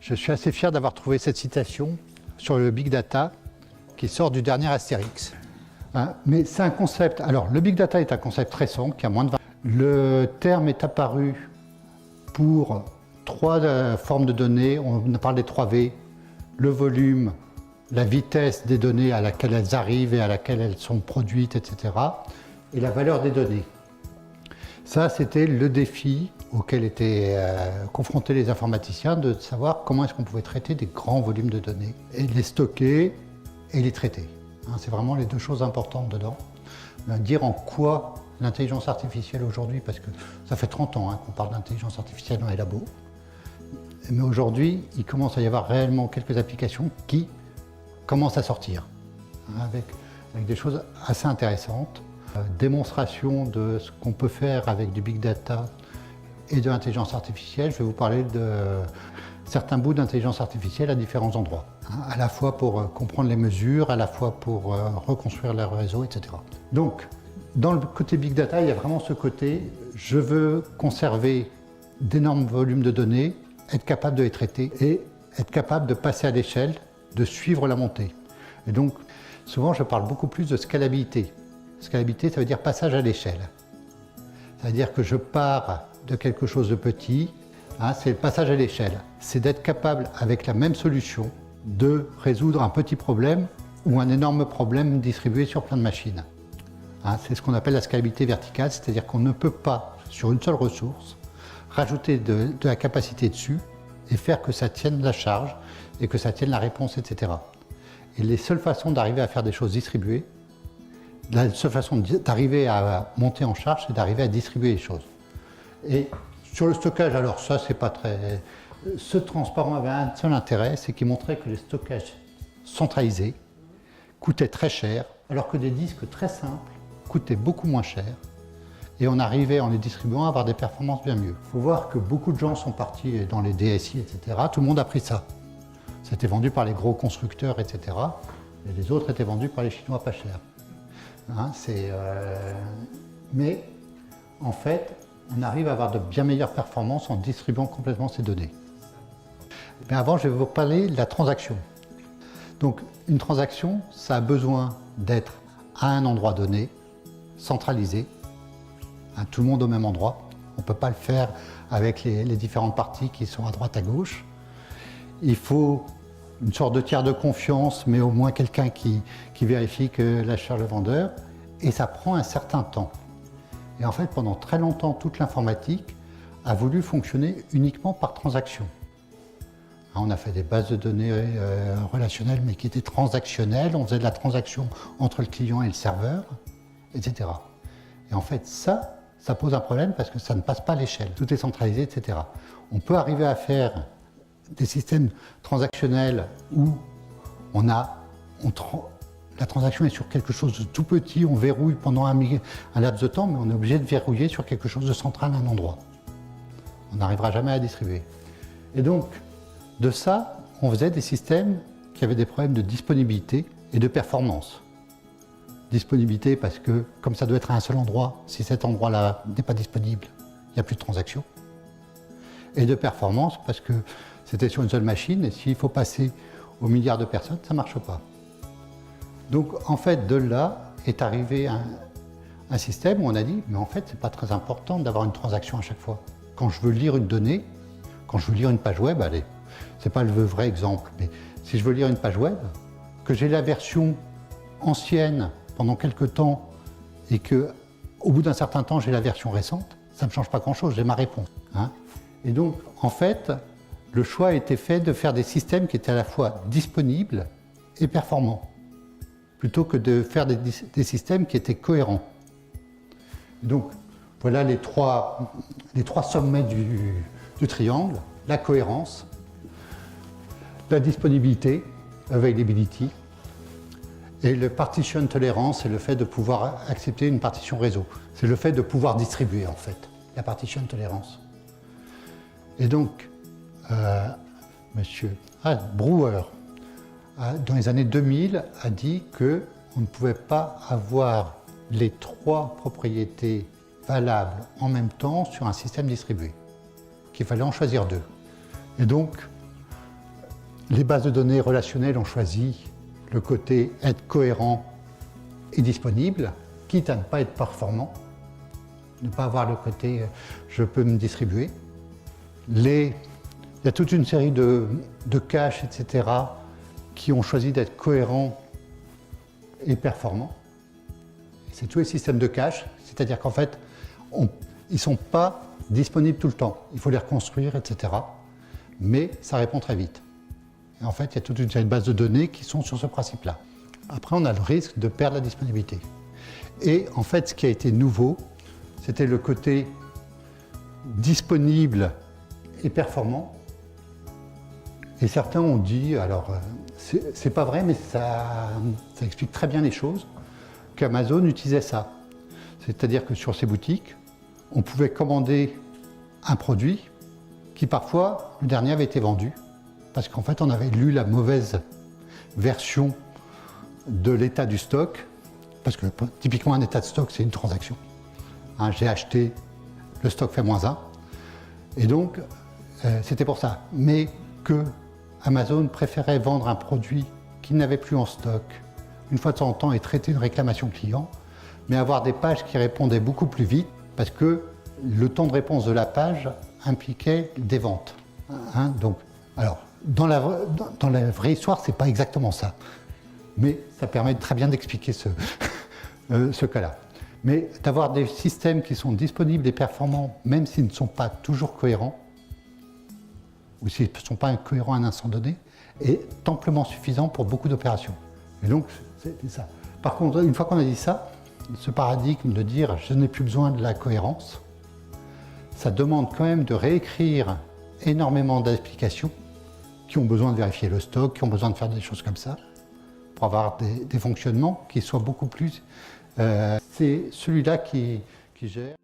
Je suis assez fier d'avoir trouvé cette citation sur le Big Data qui sort du dernier Astérix. Mais c'est un concept. Alors, le Big Data est un concept récent qui a moins de 20 ans. Le terme est apparu pour trois formes de données. On parle des 3 V, le volume, la vitesse des données à laquelle elles arrivent et à laquelle elles sont produites, etc. et la valeur des données. Ça, c'était le défi auquel étaient confrontés les informaticiens, de savoir comment est-ce qu'on pouvait traiter des grands volumes de données et les stocker et les traiter. C'est vraiment les 2 choses importantes dedans. Dire en quoi l'intelligence artificielle aujourd'hui, parce que ça fait 30 ans qu'on parle d'intelligence artificielle dans les labos, mais aujourd'hui, il commence à y avoir réellement quelques applications qui commencent à sortir, avec des choses assez intéressantes. Démonstration de ce qu'on peut faire avec du big data et de l'intelligence artificielle. Je vais vous parler de certains bouts d'intelligence artificielle à différents endroits, à la fois pour comprendre les mesures, à la fois pour reconstruire leur réseau, etc. Donc, dans le côté big data, il y a vraiment ce côté, je veux conserver d'énormes volumes de données, être capable de les traiter et être capable de passer à l'échelle, de suivre la montée. Et donc, souvent, je parle beaucoup plus de scalabilité. Scalabilité, ça veut dire passage à l'échelle. Ça veut dire que je pars de quelque chose de petit, c'est le passage à l'échelle. C'est d'être capable, avec la même solution, de résoudre un petit problème ou un énorme problème distribué sur plein de machines. C'est ce qu'on appelle la scalabilité verticale, c'est-à-dire qu'on ne peut pas, sur une seule ressource, rajouter de la capacité dessus et faire que ça tienne la charge et que ça tienne la réponse, etc. Et les seules façons d'arriver à faire des choses distribuées, la seule façon d'arriver à monter en charge, c'est d'arriver à distribuer les choses. Et sur le stockage, alors ça, c'est pas très... Ce transparent avait un seul intérêt, c'est qu'il montrait que les stockages centralisés coûtaient très cher, alors que des disques très simples coûtaient beaucoup moins cher. Et on arrivait, en les distribuant, à avoir des performances bien mieux. Il faut voir que beaucoup de gens sont partis dans les DSI, etc. Tout le monde a pris ça. C'était vendu par les gros constructeurs, etc. Et les autres étaient vendus par les Chinois pas chers. Mais en fait, on arrive à avoir de bien meilleures performances en distribuant complètement ces données. Mais avant, je vais vous parler de la transaction. Donc, une transaction, ça a besoin d'être à un endroit donné, centralisé, tout le monde au même endroit. On ne peut pas le faire avec les différentes parties qui sont à droite, à gauche. Il faut une sorte de tiers de confiance, mais au moins quelqu'un qui vérifie que l'acheteur, le vendeur, et ça prend un certain temps. Et en fait, pendant très longtemps, toute l'informatique a voulu fonctionner uniquement par transaction. On a fait des bases de données relationnelles, mais qui étaient transactionnelles. On faisait de la transaction entre le client et le serveur, etc. Et en fait, ça pose un problème parce que ça ne passe pas à l'échelle. Tout est centralisé, etc. On peut arriver à faire des systèmes transactionnels où la transaction est sur quelque chose de tout petit, on verrouille pendant un laps de temps, mais on est obligé de verrouiller sur quelque chose de central à un endroit. On n'arrivera jamais à distribuer. Et donc, de ça, on faisait des systèmes qui avaient des problèmes de disponibilité et de performance. Disponibilité parce que, comme ça doit être à un seul endroit, si cet endroit-là n'est pas disponible, il n'y a plus de transaction. Et de performance parce que c'était sur une seule machine et s'il faut passer aux milliards de personnes, ça ne marche pas. Donc en fait, de là est arrivé un système où on a dit, mais en fait, ce n'est pas très important d'avoir une transaction à chaque fois. Quand je veux lire une donnée, quand je veux lire une page web, allez, ce n'est pas le vrai exemple, mais si je veux lire une page web, que j'ai la version ancienne pendant quelques temps et qu'au bout d'un certain temps, j'ai la version récente, ça ne me change pas grand-chose, j'ai ma réponse. Et donc, en fait, le choix a été fait de faire des systèmes qui étaient à la fois disponibles et performants, plutôt que de faire des systèmes qui étaient cohérents. Donc, voilà les trois sommets du triangle, la cohérence, la disponibilité, availability, et le partition tolerance, c'est le fait de pouvoir accepter une partition réseau. C'est le fait de pouvoir distribuer, en fait, la partition tolérance. Et donc, monsieur Brewer, dans les années 2000, a dit qu'on ne pouvait pas avoir les 3 propriétés valables en même temps sur un système distribué, qu'il fallait en choisir 2. Et donc, Les bases de données relationnelles ont choisi le côté être cohérent et disponible, quitte à ne pas être performant, ne pas avoir le côté je peux me distribuer. Il y a toute une série de caches, etc., qui ont choisi d'être cohérents et performants. C'est tous les systèmes de cache, c'est-à-dire qu'en fait, ils ne sont pas disponibles tout le temps. Il faut les reconstruire, etc. Mais ça répond très vite. Et en fait, il y a toute une série de bases de données qui sont sur ce principe-là. Après, on a le risque de perdre la disponibilité. Et en fait, ce qui a été nouveau, c'était le côté disponible et performant. Et certains ont dit, alors c'est pas vrai, mais ça explique très bien les choses, qu'Amazon utilisait ça. C'est-à-dire que sur ses boutiques, on pouvait commander un produit qui parfois, le dernier avait été vendu, parce qu'en fait on avait lu la mauvaise version de l'état du stock, parce que typiquement un état de stock c'est une transaction. Hein, j'ai acheté, le stock fait -1, et donc c'était pour ça. Mais que Amazon préférait vendre un produit qu'il n'avait plus en stock, une fois de temps en temps, et traiter une réclamation client, mais avoir des pages qui répondaient beaucoup plus vite, parce que le temps de réponse de la page impliquait des ventes. Hein, donc, alors, dans la vraie histoire, c'est pas exactement ça. Mais ça permet très bien d'expliquer ce cas-là. Mais d'avoir des systèmes qui sont disponibles et performants, même s'ils ne sont pas toujours cohérents, ou s'ils ne sont pas cohérents à un instant donné, est amplement suffisant pour beaucoup d'opérations. Et donc, c'est ça. Par contre, une fois qu'on a dit ça, ce paradigme de dire je n'ai plus besoin de la cohérence, ça demande quand même de réécrire énormément d'applications qui ont besoin de vérifier le stock, qui ont besoin de faire des choses comme ça, pour avoir des fonctionnements qui soient beaucoup plus... c'est celui-là qui gère.